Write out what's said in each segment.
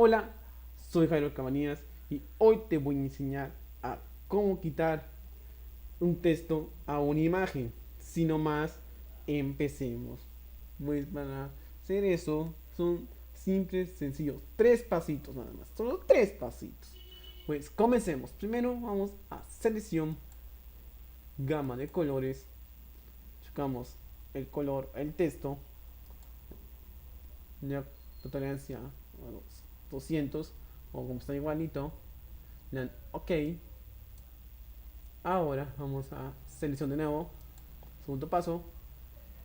Hola, soy Jairo Cabanías y hoy te voy a enseñar a cómo quitar un texto a una imagen. Si no más, empecemos. Pues para hacer eso son simples, sencillos. Tres pasitos nada más. Solo tres pasitos. Pues comencemos. Primero vamos a selección, gama de colores. Checamos el color, el texto. Ya tolerancia a los 200 o como está igualito. Le dan OK. Ahora vamos a selección de nuevo. Segundo paso.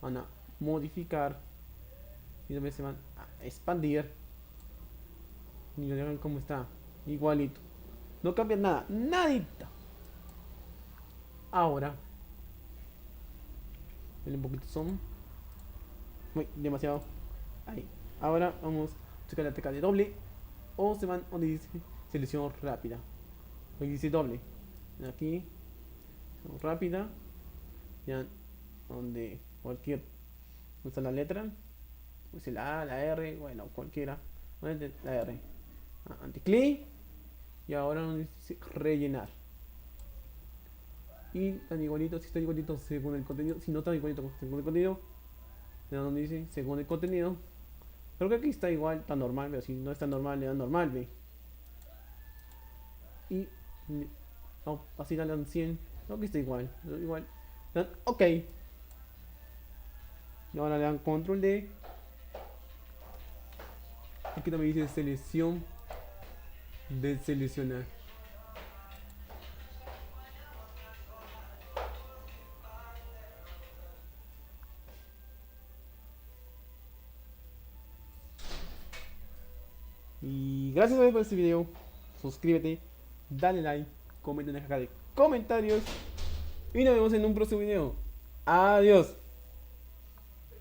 Van a modificar. Y también se van a expandir. Y lo dejan como está. Igualito. No cambia nada. Nadita. Ahora. Denle un poquito zoom. Uy, demasiado. Ahí. Ahora vamos a checar la tecla de doble. O se van donde dice selección rápida. Ahí dice doble. Aquí. Rápida. Ya. Donde cualquier. Usa la letra. Pues la A, la R, bueno, cualquiera. La R. Anticlick. Y ahora nos dice rellenar. Y tan igualito, si está igualito según el contenido. Si no está igualito según el contenido. Le dan donde dice según el contenido. Creo que aquí está igual, está normal, pero si no está normal, le dan normal, ve. Y no, así le dan 100. Creo que está igual. Igual. Le dan OK. Y ahora le dan control D. Aquí también dice selección. Deseleccionar. Y gracias por este video. Suscríbete, dale like, comenta en la caja de comentarios. Y nos vemos en un próximo video. Adiós.